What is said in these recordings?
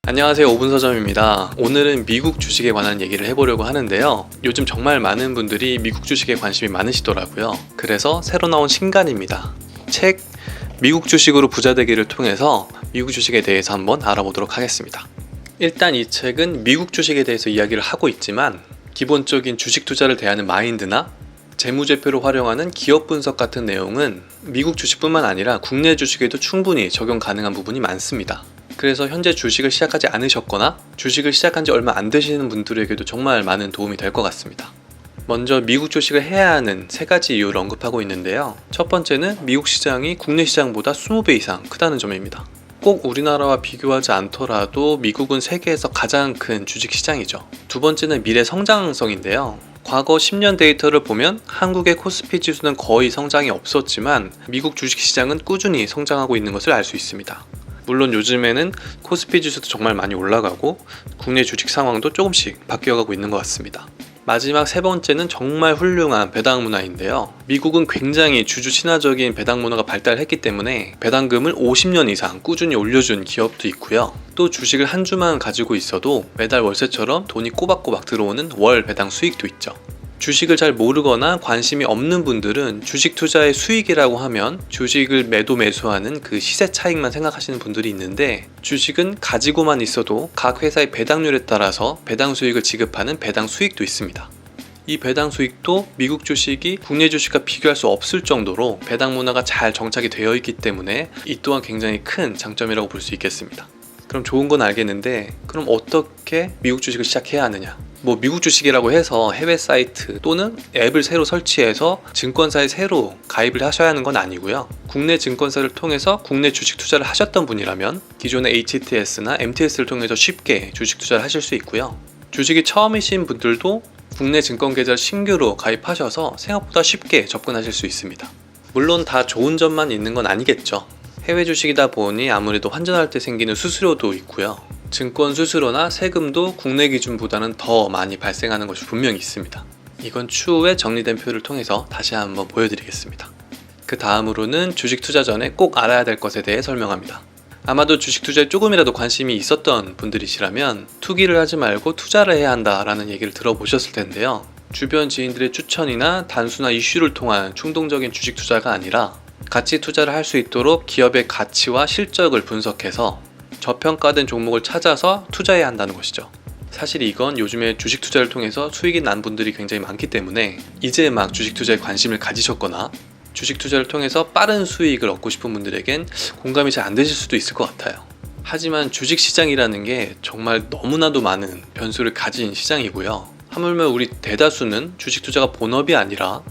안녕하세요, 5분 서점입니다. 오늘은 미국 주식에 관한 얘기를 해보려고 하는데요. 요즘 정말 많은 분들이 미국 주식에 관심이 많으시더라고요. 그래서 새로 나온 신간입니다. 책 미국 주식으로 부자 되기를 통해서 미국 주식에 대해서 한번 알아보도록 하겠습니다. 일단 이 책은 미국 주식에 대해서 이야기를 하고 있지만 기본적인 주식 투자를 대하는 마인드나 재무제표를 활용하는 기업 분석 같은 내용은 미국 주식뿐만 아니라 국내 주식에도 충분히 적용 가능한 부분이 많습니다. 그래서 현재 주식을 시작하지 않으셨거나 주식을 시작한 지 얼마 안 되시는 분들에게도 정말 많은 도움이 될 것 같습니다. 먼저 미국 주식을 해야 하는 3가지 이유를 언급하고 있는데요. 첫 번째는 미국 시장이 국내 시장보다 20배 이상 크다는 점입니다. 꼭 우리나라와 비교하지 않더라도 미국은 세계에서 가장 큰 주식 시장이죠. 두 번째는 미래 성장성인데요. 과거 10년 데이터를 보면 한국의 코스피 지수는 거의 성장이 없었지만 미국 주식 시장은 꾸준히 성장하고 있는 것을 알 수 있습니다. 물론 요즘에는 코스피 지수도 정말 많이 올라가고 국내 주식 상황도 조금씩 바뀌어가고 있는 것 같습니다. 마지막 3번째는 정말 훌륭한 배당 문화인데요. 미국은 굉장히 주주 친화적인 배당 문화가 발달했기 때문에 배당금을 50년 이상 꾸준히 올려준 기업도 있고요. 또 주식을 한 주만 가지고 있어도 매달 월세처럼 돈이 꼬박꼬박 들어오는 월 배당 수익도 있죠. 주식을 잘 모르거나 관심이 없는 분들은 주식 투자의 수익이라고 하면 주식을 매도매수하는 그 시세 차익만 생각하시는 분들이 있는데, 주식은 가지고만 있어도 각 회사의 배당률에 따라서 배당 수익을 지급하는 배당 수익도 있습니다. 이 배당 수익도 미국 주식이 국내 주식과 비교할 수 없을 정도로 배당 문화가 잘 정착이 되어 있기 때문에 이 또한 굉장히 큰 장점이라고 볼 수 있겠습니다. 그럼 좋은 건 알겠는데, 그럼 어떻게 미국 주식을 시작해야 하느냐? 미국 주식이라고 해서 해외 사이트 또는 앱을 새로 설치해서 증권사에 새로 가입을 하셔야 하는 건 아니고요. 국내 증권사를 통해서 국내 주식 투자를 하셨던 분이라면 기존의 HTS나 MTS를 통해서 쉽게 주식 투자를 하실 수 있고요. 주식이 처음이신 분들도 국내 증권 계좌를 신규로 가입하셔서 생각보다 쉽게 접근하실 수 있습니다. 물론 다 좋은 점만 있는 건 아니겠죠. 해외 주식이다 보니 아무래도 환전할 때 생기는 수수료도 있고요. 증권 수수료나 세금도 국내 기준보다는 더 많이 발생하는 것이 분명히 있습니다. 이건 추후에 정리된 표를 통해서 다시 한번 보여드리겠습니다. 그 다음으로는 주식 투자 전에 꼭 알아야 될 것에 대해 설명합니다. 아마도 주식 투자에 조금이라도 관심이 있었던 분들이시라면 투기를 하지 말고 투자를 해야 한다라는 얘기를 들어보셨을 텐데요. 주변 지인들의 추천이나 단순한 이슈를 통한 충동적인 주식 투자가 아니라 가치 투자를 할 수 있도록 기업의 가치와 실적을 분석해서 저평가된 종목을 찾아서 투자해야 한다는 것이죠. 사실 이건 요즘에 주식 투자를 통해서 수익이 난 분들이 굉장히 많기 때문에 이제 막 주식 투자에 관심을 가지셨거나 주식 투자를 통해서 빠른 수익을 얻고 싶은 분들에겐 공감이 잘 안 되실 수도 있을 것 같아요. 하지만 주식 시장이라는 게 정말 너무나도 많은 변수를 가진 시장이고요. 하물며 우리 대다수는 주식 투자가 본업이 아니라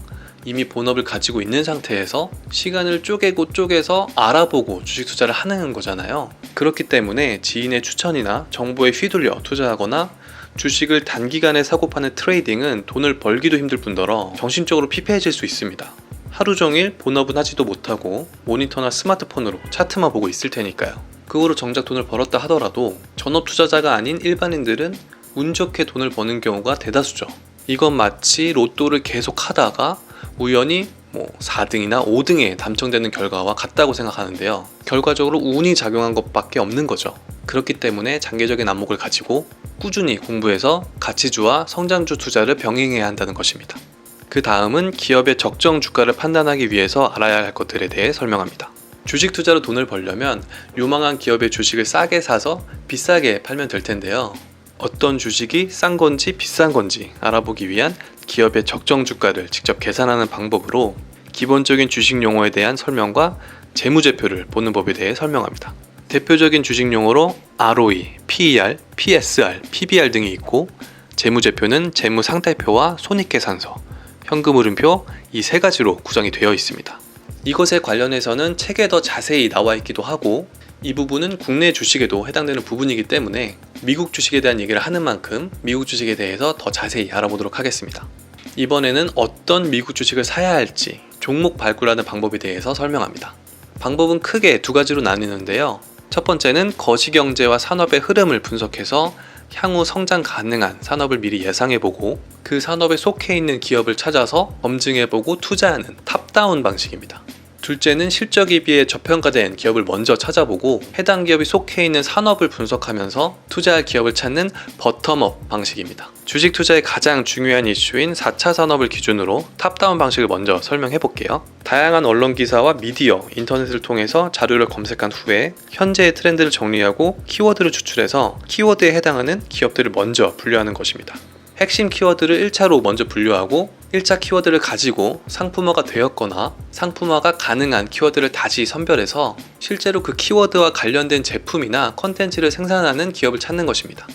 이미 본업을 가지고 있는 상태에서 시간을 쪼개서 알아보고 주식 투자를 하는 거잖아요. 그렇기 때문에 지인의 추천이나 정보에 휘둘려 투자하거나 주식을 단기간에 사고 파는 트레이딩은 돈을 벌기도 힘들 뿐더러 정신적으로 피폐해질 수 있습니다. 하루 종일 본업은 하지도 못하고 모니터나 스마트폰으로 차트만 보고 있을 테니까요. 그거로 정작 돈을 벌었다 하더라도 전업 투자자가 아닌 일반인들은 운 좋게 돈을 버는 경우가 대다수죠. 이건 마치 로또를 계속 하다가 우연히 4등이나 5등에 당첨되는 결과와 같다고 생각하는데요. 결과적으로 운이 작용한 것밖에 없는 거죠. 그렇기 때문에 장기적인 안목을 가지고 꾸준히 공부해서 가치주와 성장주 투자를 병행해야 한다는 것입니다. 그 다음은 기업의 적정 주가를 판단하기 위해서 알아야 할 것들에 대해 설명합니다. 주식 투자로 돈을 벌려면 유망한 기업의 주식을 싸게 사서 비싸게 팔면 될 텐데요. 어떤 주식이 싼 건지 비싼 건지 알아보기 위한 기업의 적정 주가를 직접 계산하는 방법으로 기본적인 주식 용어에 대한 설명과 재무제표를 보는 법에 대해 설명합니다. 대표적인 주식 용어로 ROE, PER, PSR, PBR 등이 있고, 재무제표는 재무상태표와 손익계산서, 현금흐름표, 이 3가지로 구성이 되어 있습니다. 이것에 관련해서는 책에 더 자세히 나와 있기도 하고, 이 부분은 국내 주식에도 해당되는 부분이기 때문에 미국 주식에 대한 얘기를 하는 만큼 미국 주식에 대해서 더 자세히 알아보도록 하겠습니다. 이번에는 어떤 미국 주식을 사야 할지 종목 발굴하는 방법에 대해서 설명합니다. 방법은 크게 2가지로 나뉘는데요. 첫 번째는 거시경제와 산업의 흐름을 분석해서 향후 성장 가능한 산업을 미리 예상해보고 그 산업에 속해 있는 기업을 찾아서 검증해보고 투자하는 탑다운 방식입니다. 둘째는 실적에 비해 저평가된 기업을 먼저 찾아보고 해당 기업이 속해 있는 산업을 분석하면서 투자할 기업을 찾는 버텀업 방식입니다. 주식 투자의 가장 중요한 이슈인 4차 산업을 기준으로 탑다운 방식을 먼저 설명해 볼게요. 다양한 언론 기사와 미디어, 인터넷을 통해서 자료를 검색한 후에 현재의 트렌드를 정리하고 키워드를 추출해서 키워드에 해당하는 기업들을 먼저 분류하는 것입니다. 핵심 키워드를 1차로 먼저 분류하고 1차 키워드를 가지고 상품화가 되었거나 상품화가 가능한 키워드를 다시 선별해서 실제로 그 키워드와 관련된 제품이나 컨텐츠를 생산하는 기업을 찾는 것입니다.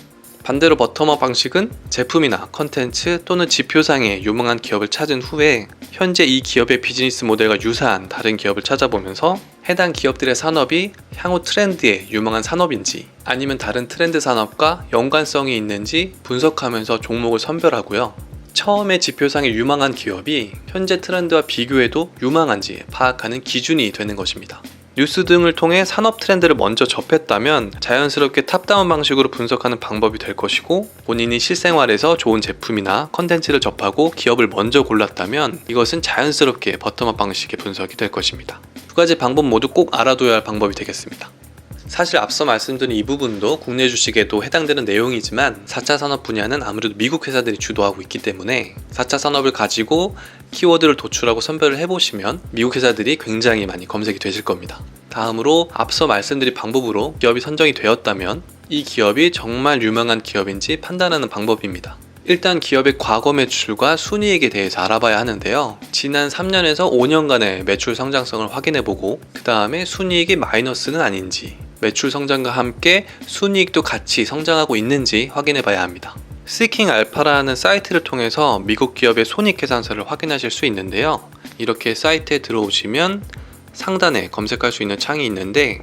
반대로 버텀업 방식은 제품이나 컨텐츠 또는 지표상의 유망한 기업을 찾은 후에 현재 이 기업의 비즈니스 모델과 유사한 다른 기업을 찾아보면서 해당 기업들의 산업이 향후 트렌드에 유망한 산업인지 아니면 다른 트렌드 산업과 연관성이 있는지 분석하면서 종목을 선별하고요. 처음에 지표상의 유망한 기업이 현재 트렌드와 비교해도 유망한지 파악하는 기준이 되는 것입니다. 뉴스 등을 통해 산업 트렌드를 먼저 접했다면 자연스럽게 탑다운 방식으로 분석하는 방법이 될 것이고, 본인이 실생활에서 좋은 제품이나 컨텐츠를 접하고 기업을 먼저 골랐다면 이것은 자연스럽게 버텀업 방식의 분석이 될 것입니다. 두 가지 방법 모두 꼭 알아둬야 할 방법이 되겠습니다. 사실 앞서 말씀드린 이 부분도 국내 주식에도 해당되는 내용이지만 4차 산업 분야는 아무래도 미국 회사들이 주도하고 있기 때문에 4차 산업을 가지고 키워드를 도출하고 선별을 해보시면 미국 회사들이 굉장히 많이 검색이 되실 겁니다. 다음으로 앞서 말씀드린 방법으로 기업이 선정이 되었다면 이 기업이 정말 유망한 기업인지 판단하는 방법입니다. 일단 기업의 과거 매출과 순이익에 대해서 알아봐야 하는데요. 지난 3년에서 5년간의 매출 성장성을 확인해보고 그 다음에 순이익이 마이너스는 아닌지, 매출 성장과 함께 순이익도 같이 성장하고 있는지 확인해 봐야 합니다. Seeking Alpha라는 사이트를 통해서 미국 기업의 손익계산서를 확인하실 수 있는데요. 이렇게 사이트에 들어오시면 상단에 검색할 수 있는 창이 있는데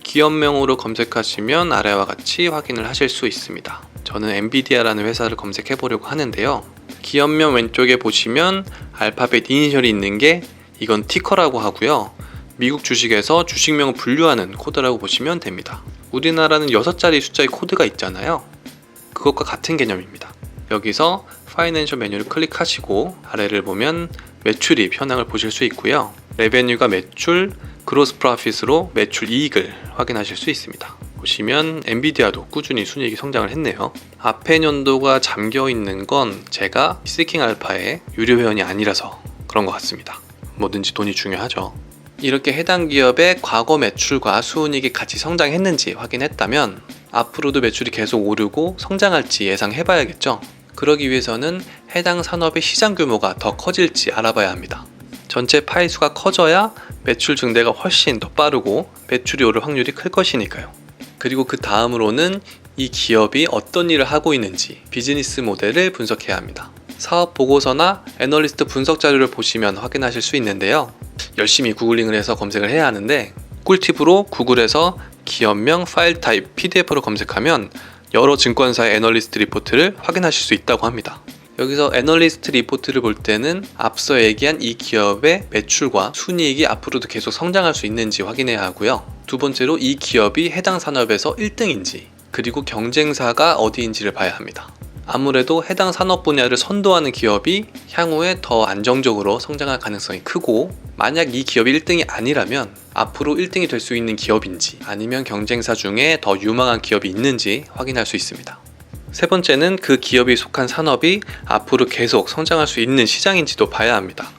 기업명으로 검색하시면 아래와 같이 확인을 하실 수 있습니다. 저는 엔비디아라는 회사를 검색해 보려고 하는데요. 기업명 왼쪽에 보시면 알파벳 이니셜이 있는 게 이건 티커라고 하고요. 미국 주식에서 주식명을 분류하는 코드라고 보시면 됩니다. 우리나라는 6자리 숫자의 코드가 있잖아요. 그것과 같은 개념입니다. 여기서 파이낸셜 메뉴를 클릭하시고 아래를 보면 매출입 현황을 보실 수 있고요. 레베뉴가 매출, 그로스 프로핏으로 매출 이익을 확인하실 수 있습니다. 보시면 엔비디아도 꾸준히 순이익이 성장을 했네요. 앞에 년도가 잠겨 있는 건 제가 Seeking Alpha의 유료 회원이 아니라서 그런 것 같습니다. 뭐든지 돈이 중요하죠. 이렇게 해당 기업의 과거 매출과 수익이 같이 성장했는지 확인했다면 앞으로도 매출이 계속 오르고 성장할지 예상해봐야겠죠. 그러기 위해서는 해당 산업의 시장 규모가 더 커질지 알아봐야 합니다. 전체 파이 수가 커져야 매출 증대가 훨씬 더 빠르고 매출이 오를 확률이 클 것이니까요. 그리고 그 다음으로는 이 기업이 어떤 일을 하고 있는지 비즈니스 모델을 분석해야 합니다. 사업 보고서나 애널리스트 분석 자료를 보시면 확인하실 수 있는데요. 열심히 구글링을 해서 검색을 해야 하는데 꿀팁으로 구글에서 기업명 파일 타입 PDF로 검색하면 여러 증권사의 애널리스트 리포트를 확인하실 수 있다고 합니다. 여기서 애널리스트 리포트를 볼 때는 앞서 얘기한 이 기업의 매출과 순이익이 앞으로도 계속 성장할 수 있는지 확인해야 하고요. 두 번째로 이 기업이 해당 산업에서 1등인지 그리고 경쟁사가 어디인지를 봐야 합니다. 아무래도 해당 산업 분야를 선도하는 기업이 향후에 더 안정적으로 성장할 가능성이 크고, 만약 이 기업이 1등이 아니라면 앞으로 1등이 될 수 있는 기업인지 아니면 경쟁사 중에 더 유망한 기업이 있는지 확인할 수 있습니다. 세 번째는 그 기업이 속한 산업이 앞으로 계속 성장할 수 있는 시장인지도 봐야 합니다.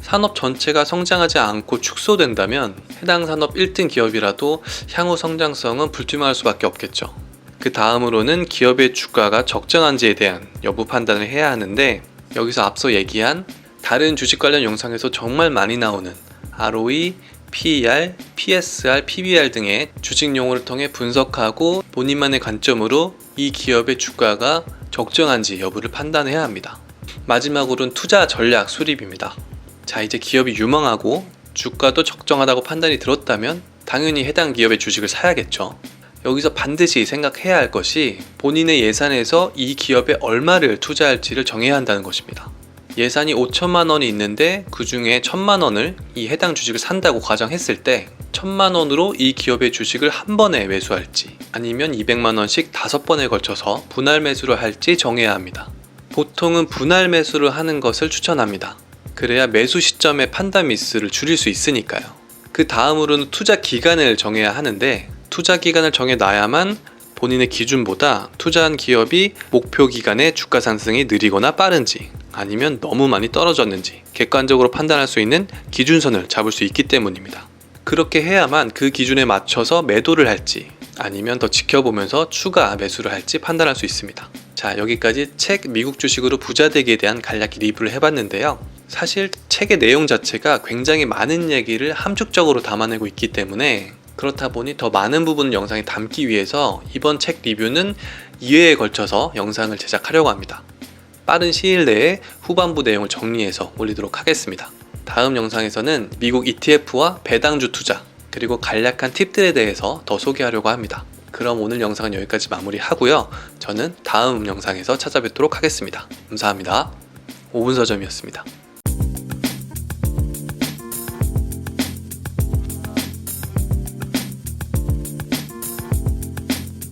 산업 전체가 성장하지 않고 축소된다면 해당 산업 1등 기업이라도 향후 성장성은 불투명할 수밖에 없겠죠. 그 다음으로는 기업의 주가가 적정한지에 대한 여부 판단을 해야 하는데, 여기서 앞서 얘기한 다른 주식 관련 영상에서 정말 많이 나오는 ROE, PER, PSR, PBR 등의 주식 용어를 통해 분석하고 본인만의 관점으로 이 기업의 주가가 적정한지 여부를 판단해야 합니다. 마지막으로는 투자 전략 수립입니다. 자, 이제 기업이 유망하고 주가도 적정하다고 판단이 들었다면 당연히 해당 기업의 주식을 사야겠죠. 여기서 반드시 생각해야 할 것이 본인의 예산에서 이 기업에 얼마를 투자할지를 정해야 한다는 것입니다. 예산이 5천만 원이 있는데 그 중에 1,000만 원을 이 해당 주식을 산다고 가정했을 때 1,000만 원으로 이 기업의 주식을 한 번에 매수할지 아니면 200만 원씩 5번에 걸쳐서 분할 매수를 할지 정해야 합니다. 보통은 분할 매수를 하는 것을 추천합니다. 그래야 매수 시점의 판단 미스를 줄일 수 있으니까요. 그 다음으로는 투자 기간을 정해야 하는데, 투자 기간을 정해놔야만 본인의 기준보다 투자한 기업이 목표 기간에 주가 상승이 느리거나 빠른지, 아니면 너무 많이 떨어졌는지 객관적으로 판단할 수 있는 기준선을 잡을 수 있기 때문입니다. 그렇게 해야만 그 기준에 맞춰서 매도를 할지, 아니면 더 지켜보면서 추가 매수를 할지 판단할 수 있습니다. 자, 여기까지 책 미국 주식으로 부자 되기에 대한 간략히 리뷰를 해봤는데요. 사실 책의 내용 자체가 굉장히 많은 얘기를 함축적으로 담아내고 있기 때문에, 그렇다 보니 더 많은 부분을 영상에 담기 위해서 이번 책 리뷰는 2회에 걸쳐서 영상을 제작하려고 합니다. 빠른 시일 내에 후반부 내용을 정리해서 올리도록 하겠습니다. 다음 영상에서는 미국 ETF와 배당주 투자, 그리고 간략한 팁들에 대해서 더 소개하려고 합니다. 그럼 오늘 영상은 여기까지 마무리하고요. 저는 다음 영상에서 찾아뵙도록 하겠습니다. 감사합니다. 5분 서점이었습니다.